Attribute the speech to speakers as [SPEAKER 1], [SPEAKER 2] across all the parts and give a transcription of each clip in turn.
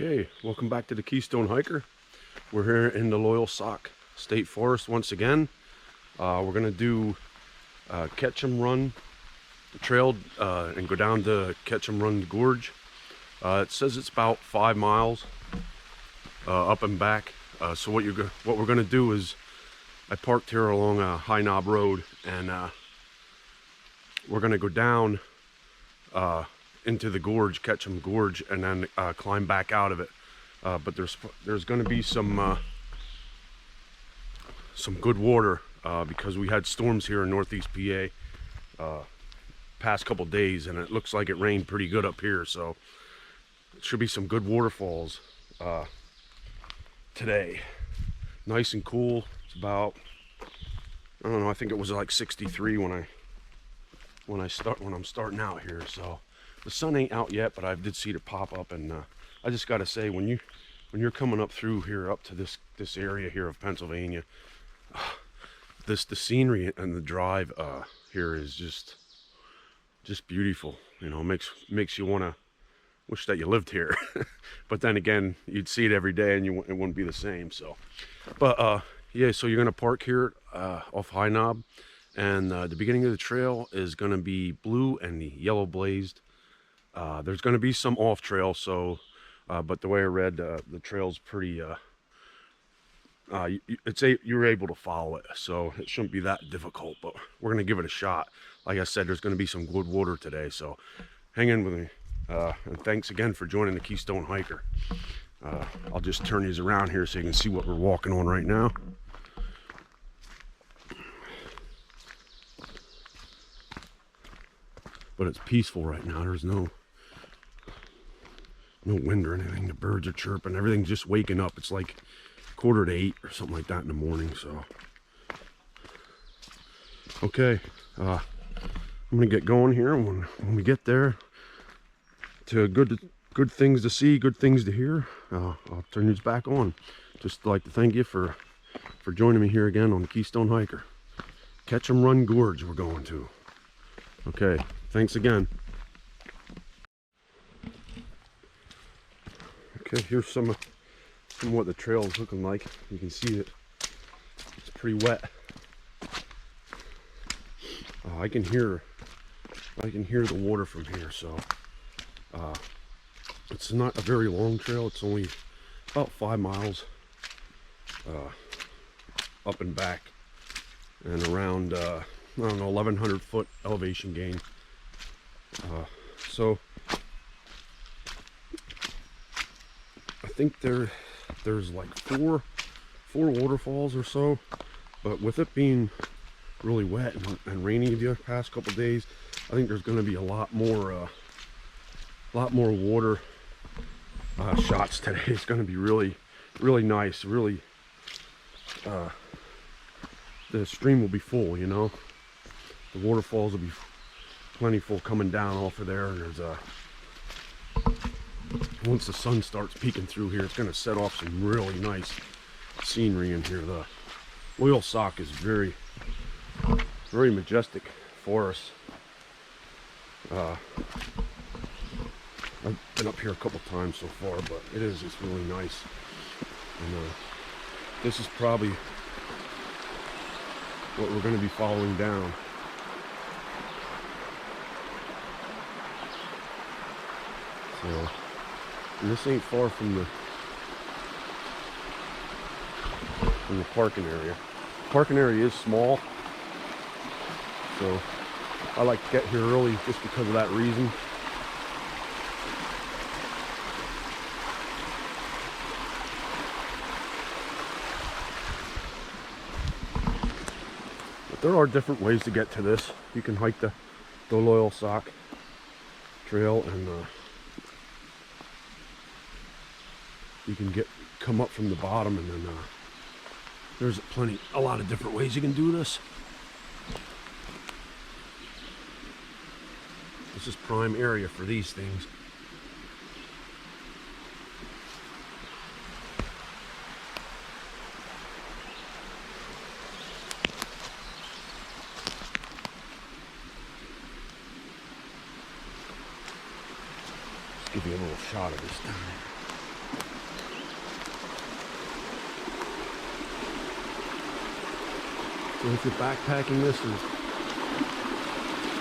[SPEAKER 1] Okay, welcome back to the Keystone Hiker. We're here in the Loyalsock State Forest once again. We're gonna do Ketchum Run trail and go down to Ketchum Run Gorge. It says it's about 5 miles up and back. So what we're gonna do is, I parked here along a High Knob Road, and we're gonna go down into the gorge, Ketchum Gorge, and then climb back out of it. But there's going to be some good water because we had storms here in northeast PA past couple days, and it looks like it rained pretty good up here. So it should be some good waterfalls today. Nice and cool. It's about, I don't know, I think it was like 63 when I'm starting out here. So the sun ain't out yet, but I did see it pop up, and I just gotta say, when you're coming up through here, up to this area here of Pennsylvania, the scenery and the drive here is just beautiful. You know, makes you wanna wish that you lived here. But then again, you'd see it every day, and it wouldn't be the same. So, but yeah, so you're gonna park here off High Knob, and the beginning of the trail is gonna be blue and yellow blazed. There's going to be some off trail, so but the way I read, the trail's pretty you're able to follow it, so it shouldn't be that difficult. But we're going to give it a shot. Like I said, there's going to be some good water today, so hang in with me. And thanks again for joining the Keystone Hiker. I'll just turn these around here so you can see what we're walking on right now. But it's peaceful right now. There's no wind or anything. The birds are chirping. Everything's just waking up. It's like 7:45 or something like that in the morning. So okay, I'm gonna get going here. When we get there to good things to see, good things to hear, I'll turn these back on. Just like to thank you for joining me here again on the Keystone Hiker. Ketchum Run Gorge we're going to. Okay, thanks again. Okay, here's some of what the trail is looking like. You can see it. It's pretty wet. I can hear the water from here. So it's not a very long trail. It's only about 5 miles up and back, and around I don't know, 1,100 foot elevation gain. So I think there's like four waterfalls or so, but with it being really wet and rainy the past couple days, I think there's going to be a lot more water shots today. It's going to be really nice. Really, the stream will be full. You know, the waterfalls will be plentiful coming down off of there. And there's once the sun starts peeking through here, it's going to set off some really nice scenery in here. The Loyalsock is very majestic forest. I've been up here a couple times so far, but it's really nice. And this is probably what we're going to be following down. So, and this ain't far from the parking area. The parking area is small, so I like to get here early just because of that reason. But there are different ways to get to this. You can hike the Loyalsock trail, and you can come up from the bottom, and then there's a lot of different ways you can do this. This is prime area for these things. Let's give you a little shot of this down here. So if you're backpacking this,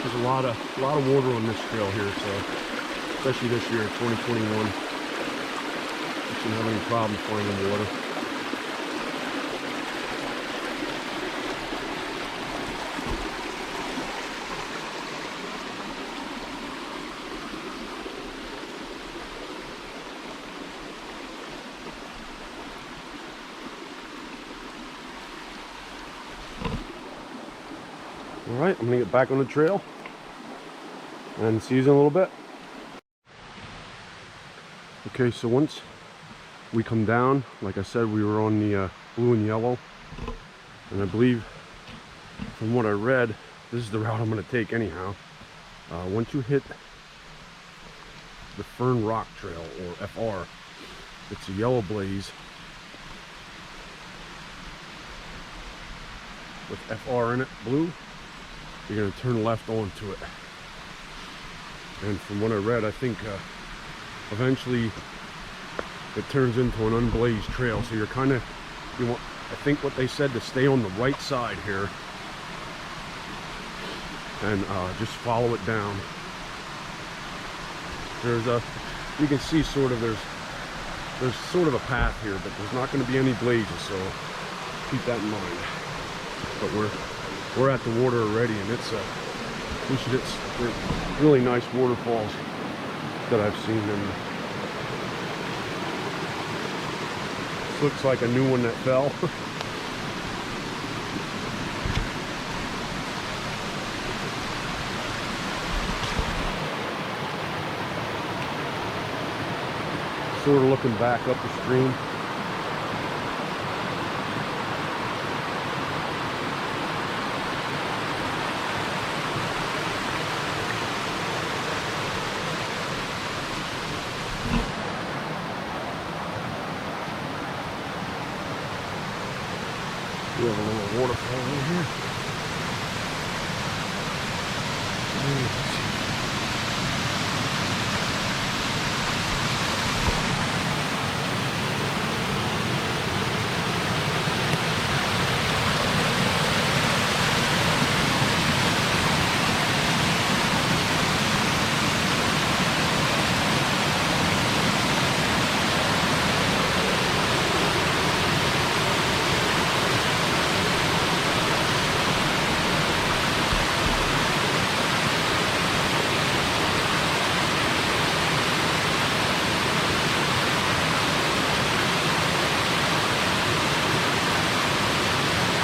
[SPEAKER 1] there's a lot of water on this trail here, so especially this year, 2021, you shouldn't have any problem finding water. All right, I'm gonna get back on the trail and see you in a little bit. Okay, so once we come down, like I said, we were on the blue and yellow, and I believe from what I read, this is the route I'm gonna take anyhow. Once you hit the Fern Rock Trail, or FR, it's a yellow blaze with FR in it, blue. You're going to turn left onto it, and from what I read, I think eventually it turns into an unblazed trail. So you're kind of, I think what they said, to stay on the right side here and just follow it down. There's you can see sort of there's sort of a path here, but there's not going to be any blazes, so keep that in mind. But we're at the water already, and it's really nice waterfalls that I've seen. And this looks like a new one that fell. Sort of looking back up the stream. We have a little waterfall in here.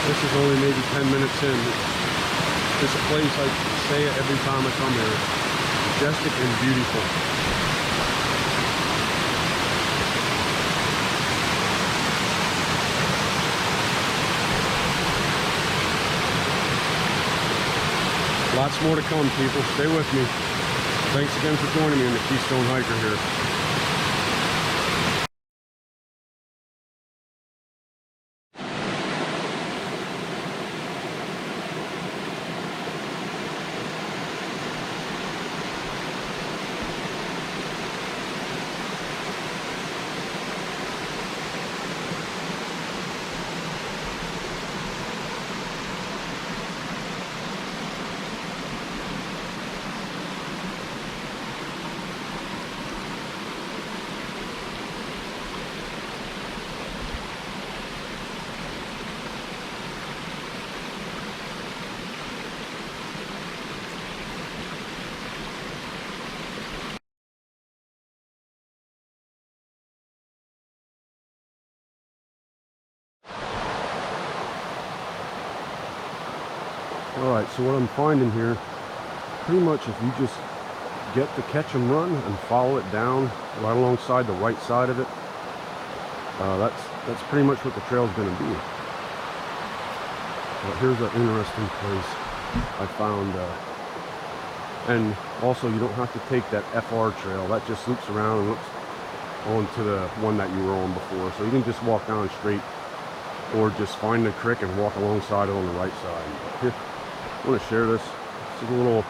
[SPEAKER 1] This is only maybe 10 minutes in. It's a place, I say it every time I come here. It's majestic and beautiful. Lots more to come, people. Stay with me. Thanks again for joining me in the Keystone Hiker here. Alright, so what I'm finding here, pretty much if you just get the Ketchum Run and follow it down right alongside the right side of it, that's pretty much what the trail's going to be. But here's an interesting place I found, and also you don't have to take that FR trail, that just loops around and looks onto the one that you were on before, so you can just walk down straight or just find the creek and walk alongside it on the right side. But here, I want to share this. This is a little,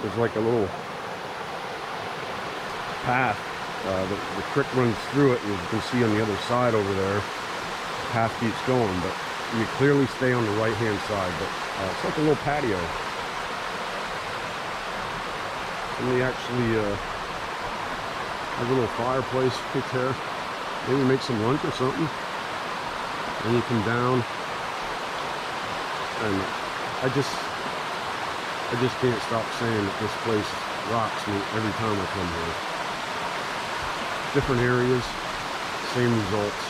[SPEAKER 1] there's like a little path. The creek runs through it, and as you can see on the other side over there, the path keeps going. But you clearly stay on the right-hand side, but it's like a little patio. Somebody actually has a little fireplace right there. Maybe make some lunch or something. And you come down, and I just can't stop saying that this place rocks me every time I come here. Different areas, same results.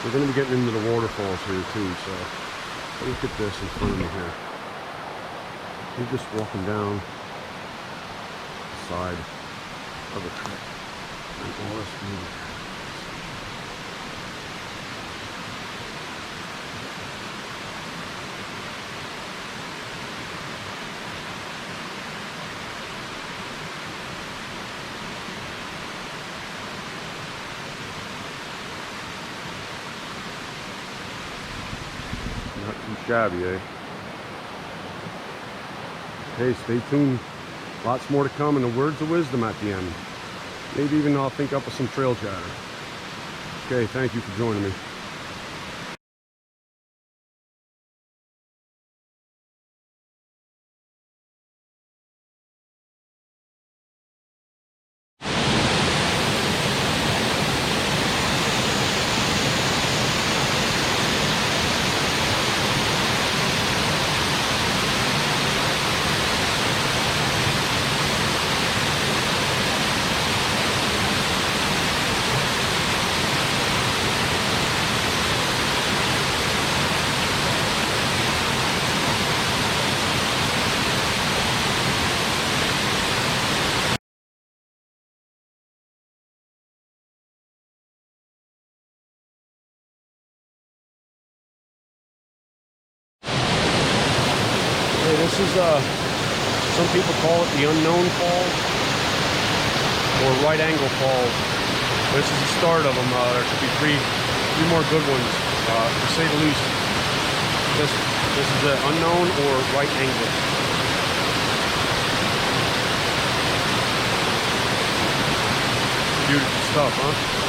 [SPEAKER 1] We're going to be getting into the waterfalls here too, so look at this in front of me here. We're just walking down the side of a creek. And all this beauty. Not too shabby, eh? Hey, stay tuned. Lots more to come, and the words of wisdom at the end. Maybe even I'll think up with some trail chatter. Okay, thank you for joining me. This is, some people call it the Unknown Falls or Right Angle Falls. This is the start of them. There could be three more good ones, to say the least. This is the Unknown or Right Angle. Beautiful stuff, huh?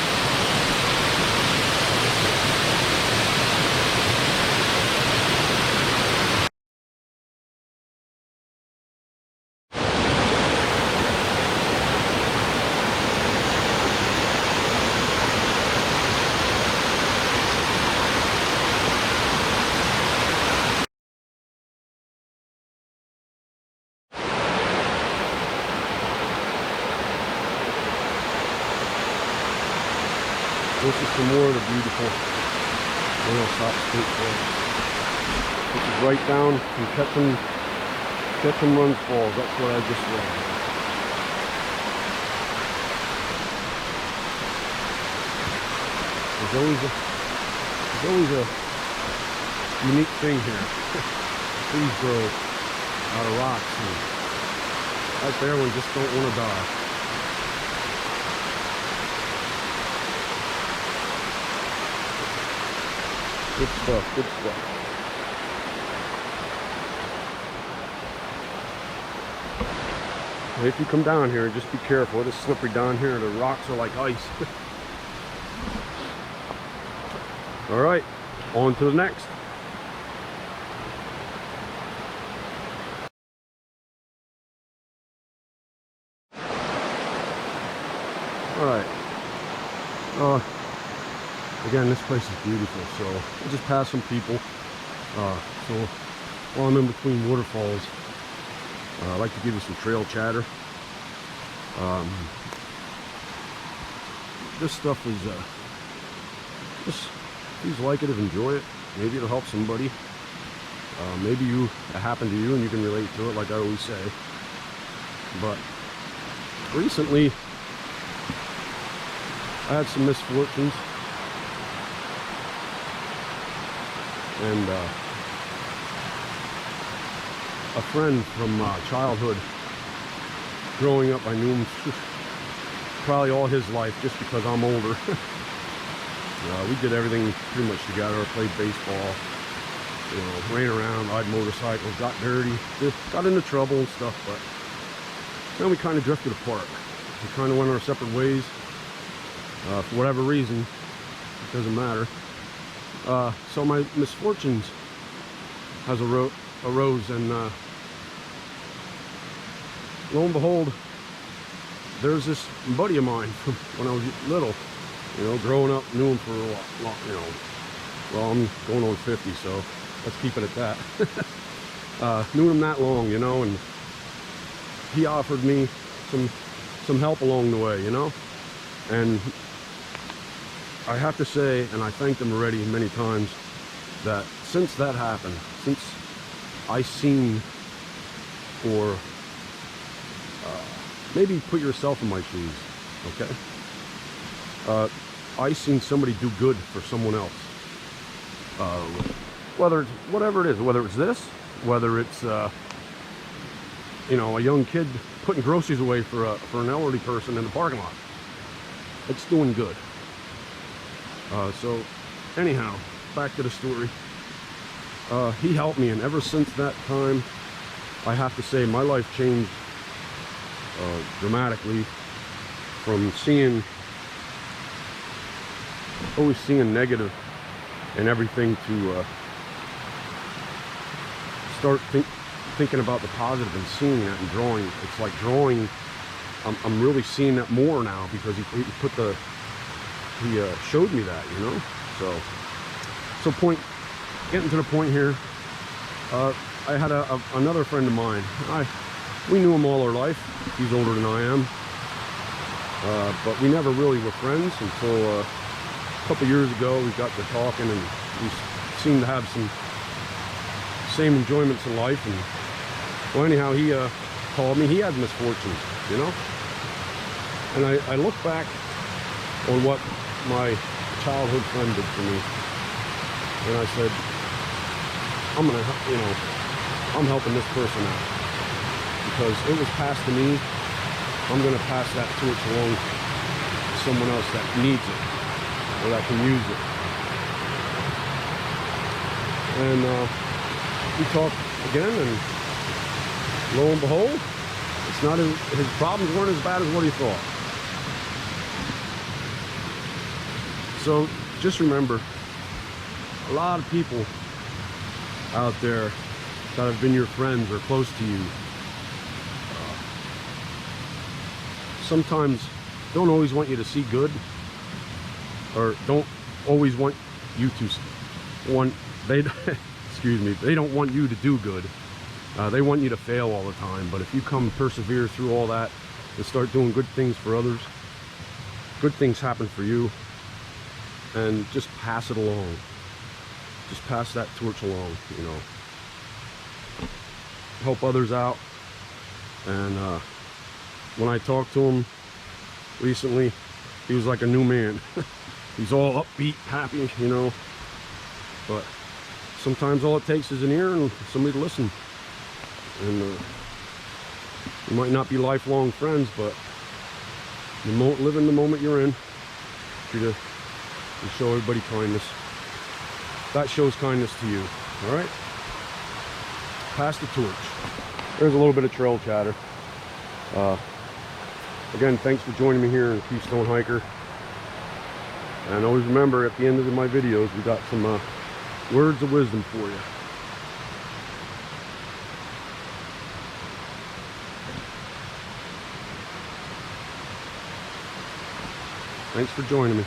[SPEAKER 1] This is some more of the beautiful Loyalsock State Forest. This is right down from Ketchum Run Falls. That's what I just read. There's always a unique thing here. Trees grow out of rocks, and right there we just don't want to die. Good stuff, good stuff. If you come down here, just be careful. It is slippery down here. The rocks are like ice. All right, on to the next. All right. Again, this place is beautiful, so we'll just pass some people. So while I'm in between waterfalls, I'd like to give you some trail chatter. This stuff is just please like it and enjoy it. Maybe it'll help somebody. Maybe it happened to you and you can relate to it, like I always say. But recently, I had some misfortunes. And a friend from childhood, growing up, I knew him probably all his life just because I'm older. We did everything pretty much together. Played baseball, you know, ran around, ride motorcycles, got dirty, just got into trouble and stuff. But then we kind of drifted apart. We kind of went our separate ways for whatever reason. It doesn't matter. So my misfortunes has arose, and lo and behold, there's this buddy of mine from when I was little, you know, growing up, knew him for a long, you know, well, I'm going on 50, so let's keep it at that. Knew him that long, you know, and he offered me some help along the way, you know, and I have to say, and I thanked him already many times, that since that happened, since I seen, or maybe put yourself in my shoes, okay? I seen somebody do good for someone else. Whether it's whatever it is, whether it's this, whether it's you know, a young kid putting groceries away for an elderly person in the parking lot. It's doing good. So anyhow, back to the story. He helped me, and ever since that time, I have to say my life changed dramatically from always seeing negative and everything to start thinking about the positive and seeing that and drawing. It's like drawing. I'm really seeing that more now because he showed me that, you know. So getting to the point here. I had another friend of mine. We knew him all our life. He's older than I am, but we never really were friends until a couple years ago. We got to talking, and we seemed to have some same enjoyments in life. And well, anyhow, he called me. He had misfortunes, you know. And I look back on what my childhood friend did for me, and I said, I'm gonna, you know, I'm helping this person out because it was passed to me. I'm gonna pass that torch along to someone else that needs it or that can use it. And we talked again, and lo and behold, it's not his problems weren't as bad as what he thought. So just remember, a lot of people out there that have been your friends or close to you sometimes don't always want you to see good, or don't always want you to excuse me, they don't want you to do good. They want you to fail all the time. But if you come persevere through all that and start doing good things for others, good things happen for you. And just pass it along. Just pass that torch along, you know. Help others out. And when I talked to him recently, he was like a new man. He's all upbeat, happy, you know. But sometimes all it takes is an ear and somebody to listen. And you might not be lifelong friends, but live in the moment you're in. You show everybody kindness. That shows kindness to you. All right? Pass the torch. There's a little bit of trail chatter. Again, thanks for joining me here in Keystone Hiker. And always remember, at the end of my videos, we got some words of wisdom for you. Thanks for joining me.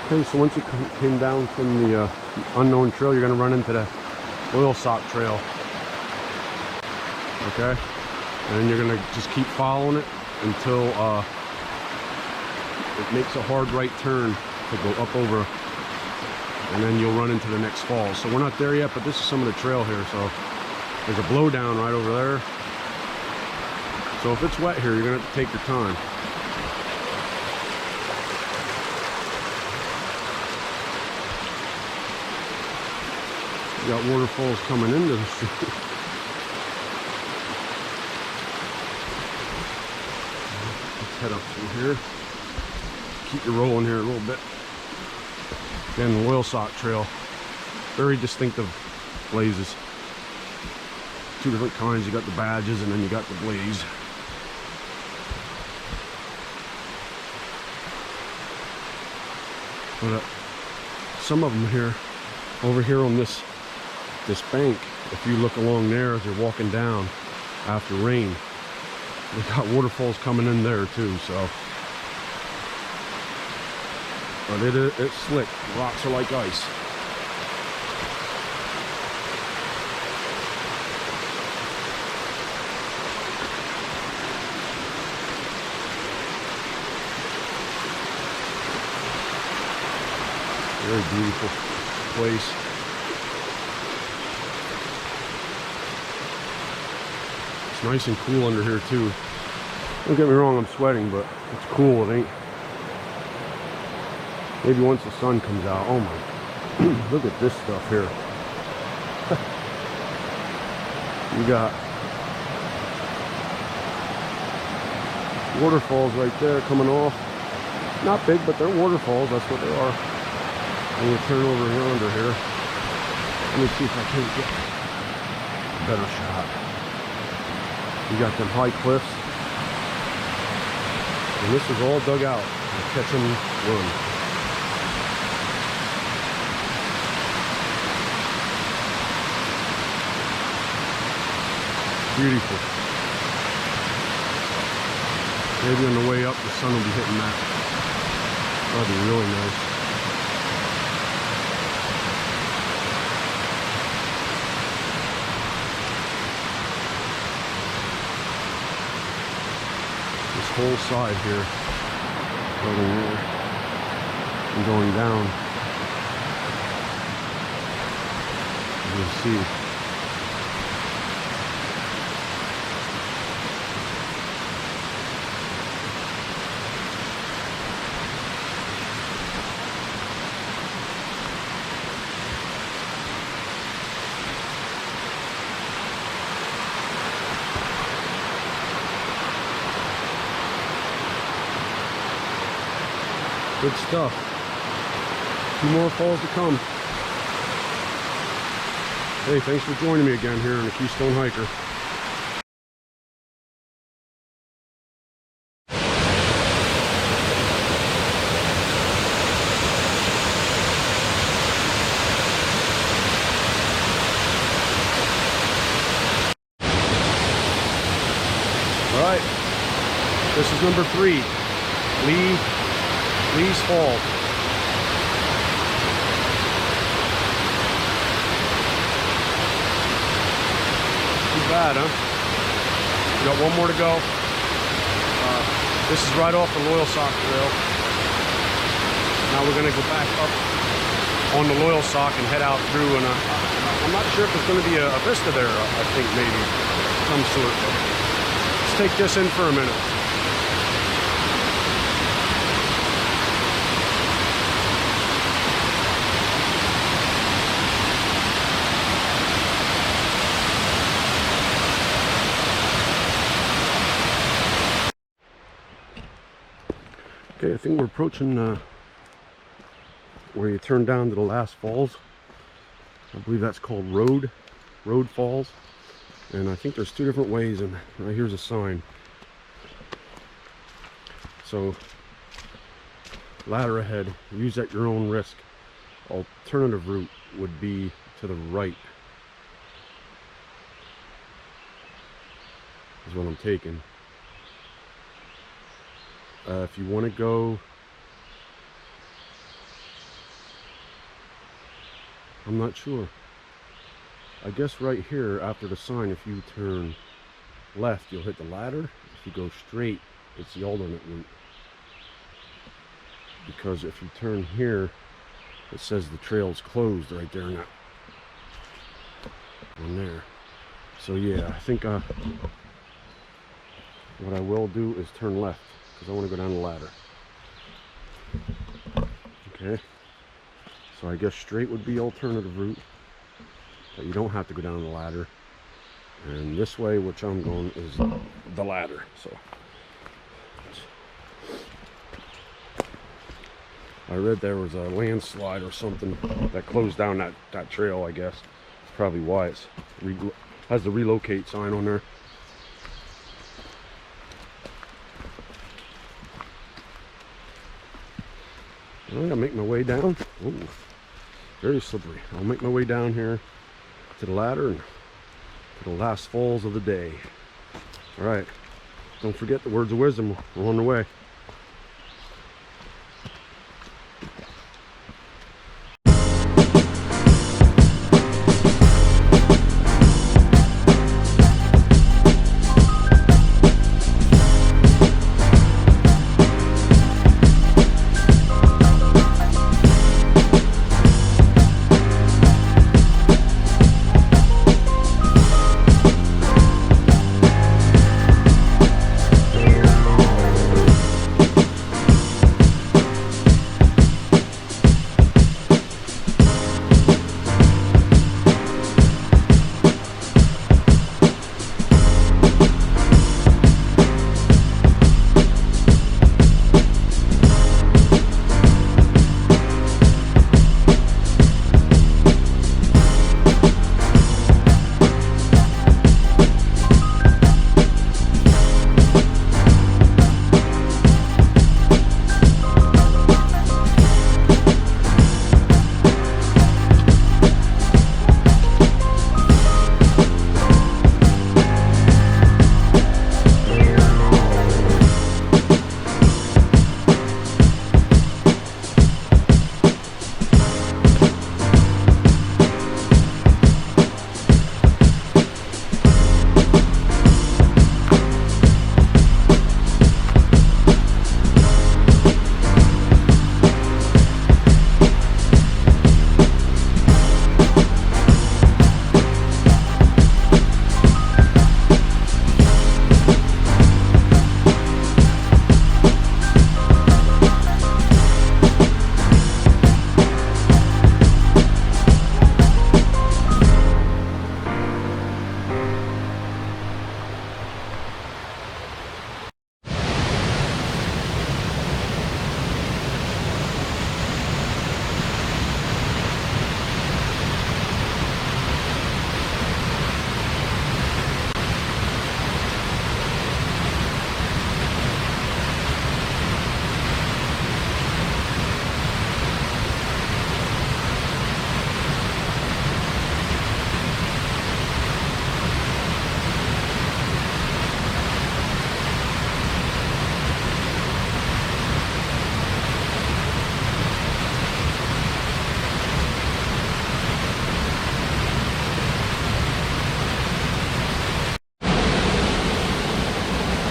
[SPEAKER 1] Okay, so once you came down from the unknown trail, you're going to run into the Loyalsock Trail. Okay? And you're going to just keep following it until it makes a hard right turn to go up over, and then you'll run into the next fall. So we're not there yet, but this is some of the trail here. So there's a blowdown right over there. So if it's wet here, you're going to have to take your time. You got waterfalls coming into the street. Let's head up through here. Keep you rolling here a little bit. Again, the Loyalsock Trail. Very distinctive blazes. Two different kinds. You got the badges and then you got the blaze. But some of them here, over here on this bank, if you look along there as you're walking down after rain, we got waterfalls coming in there too. So, but it's slick. The rocks are like ice. Very beautiful place. It's nice and cool under here too. Don't get me wrong, I'm sweating, but it's cool. It ain't. Maybe once the sun comes out. Oh my! Look at this stuff here. You got waterfalls right there coming off. Not big, but they're waterfalls. That's what they are. I'm going to turn over yonder here. Let me see if I can get a better shot. You got them high cliffs. And this is all dug out. The Ketchum Run. Beautiful. Maybe on the way up the sun will be hitting that. That'll be really nice. Whole side here, going there and going down, you'll see. Good stuff. 2 more falls to come. Hey, thanks for joining me again here on the Keystone Hiker. All right, this is number 3, Lee's Fall. Too bad, huh? We got 1 more to go. This is right off the Loyalsock Trail. Now we're going to go back up on the Loyalsock and head out through, and I'm not sure if there's going to be a vista there. I think maybe some sort. Let's take this in for a minute. Okay, I think we're approaching where you turn down to the last falls. I believe that's called Road Falls. And I think there's 2 different ways, and right here's a sign. So, ladder ahead, use at your own risk. Alternative route would be to the right. Is what I'm taking. If you want to go, I'm not sure. I guess right here after the sign, if you turn left, you'll hit the ladder. If you go straight, it's the alternate route. Because if you turn here, it says the trail's closed right there in that one there. So yeah, I think what I will do is turn left, because I want to go down the ladder. Okay, so I guess straight would be alternative route, but you don't have to go down the ladder. And this way, which I'm going, is the ladder. So I read there was a landslide or something that closed down that trail, I guess. Probably why it's has the relocate sign on there. All right, I'll make my way down. Oh, very slippery. I'll make my way down here to the ladder and to the last falls of the day. All right, don't forget the words of wisdom. We're on the way.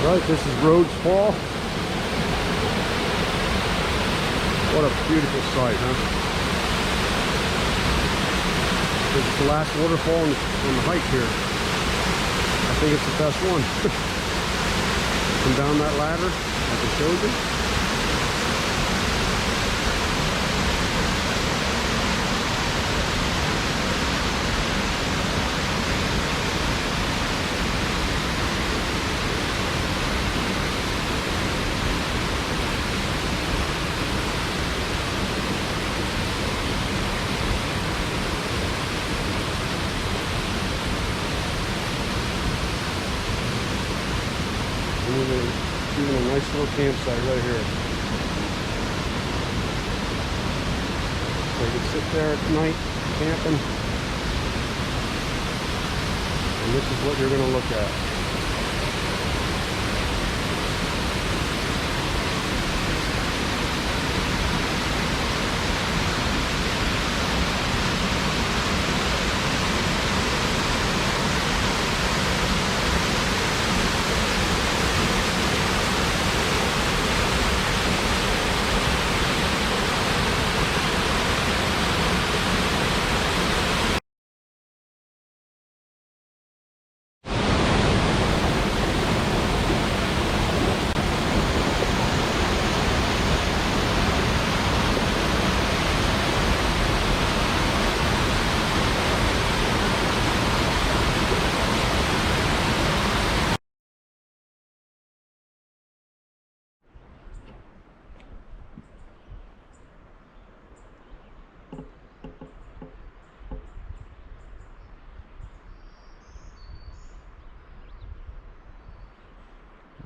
[SPEAKER 1] Right, this is Rhodes Fall. What a beautiful sight, huh? This is the last waterfall on the hike here. I think it's the best one. Come down that ladder, like I showed you. Even a nice little campsite right here. So you can sit there at night camping, and this is what you're going to look at.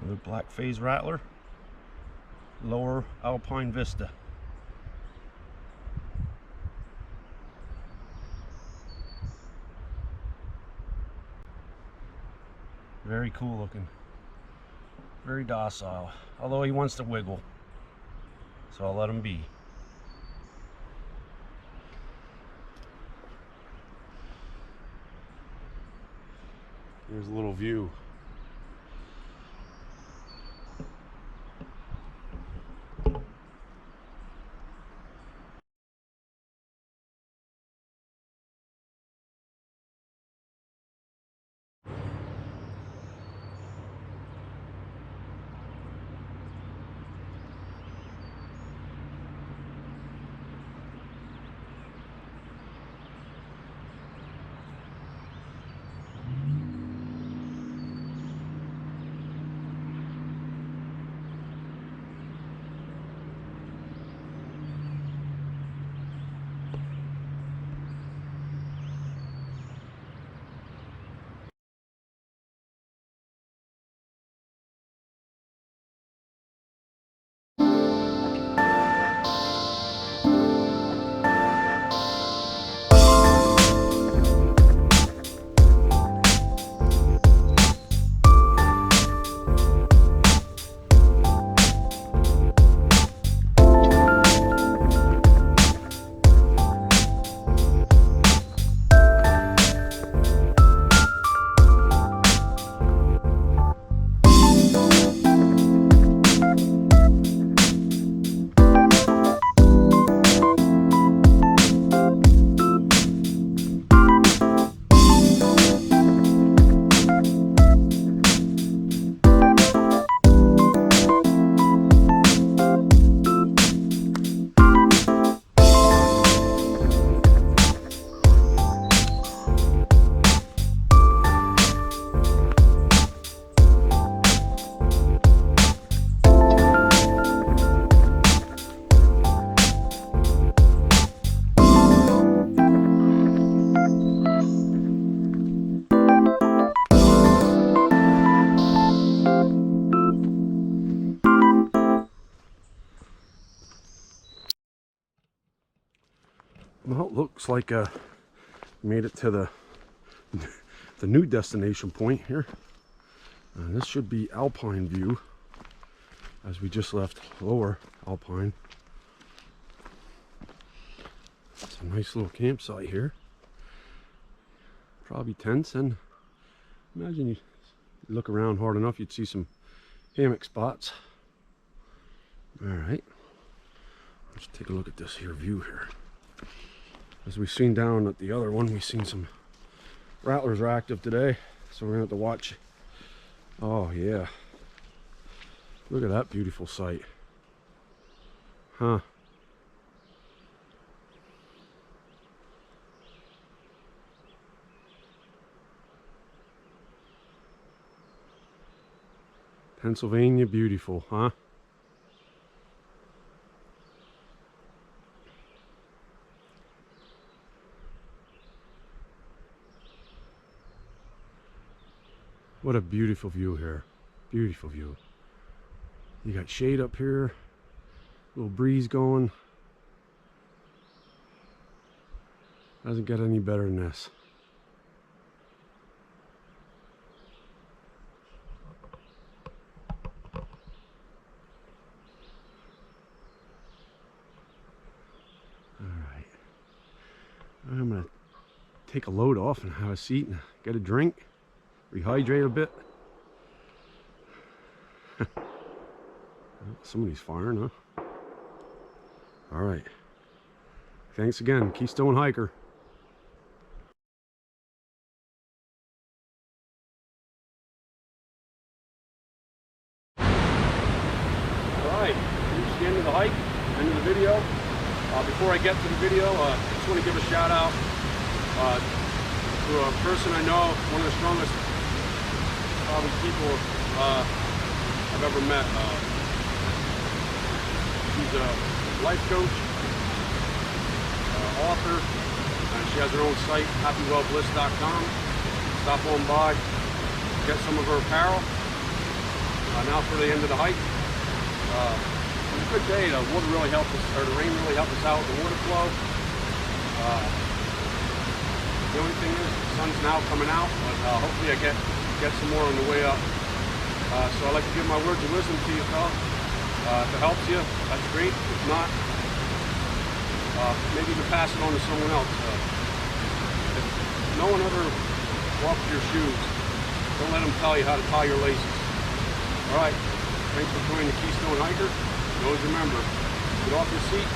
[SPEAKER 1] Another black phase rattler, Lower Alpine Vista. very cool looking. Very docile. Although he wants to wiggle. So I'll let him be. Here's a little view. Well, it looks like made it to the new destination point here. This should be Alpine View, as we just left Lower Alpine. It's a nice little campsite here. Probably tents, and imagine you look around hard enough, you'd see some hammock spots. All right, let's take a look at this here view here. As we've seen down at the other one, we've seen some rattlers are active today, so we're gonna have to watch. Oh yeah, look at that beautiful sight, huh? Pennsylvania beautiful, huh? What a beautiful view here. Beautiful view. You got shade up here, little breeze going. Doesn't get any better than this. Alright. I'm gonna take a load off and have a seat and get a drink. Rehydrate a bit. Somebody's firing, huh? All right. Thanks again, Keystone Hiker. All right, reached the end of the hike, end of the video. Before I get to the video, I just want to give a shout out to a person I know, one of the strongest probably people I've ever met. She's a life coach, author, and she has her own site, happywellbliss.com. Stop on by, get some of her apparel. Now for the end of the hike. It was a good day. The water really helped us, or the rain really helped us out with the water flow. The only thing is the sun's now coming out, but hopefully I get get some more on the way up. So I'd like to give my words of wisdom to you, fella. If it helps you, that's great. If not, maybe you can pass it on to someone else. If no one ever walks your shoes, don't let them tell you how to tie your laces. All right, thanks for joining the Keystone Hiker. And always remember, get off your seat,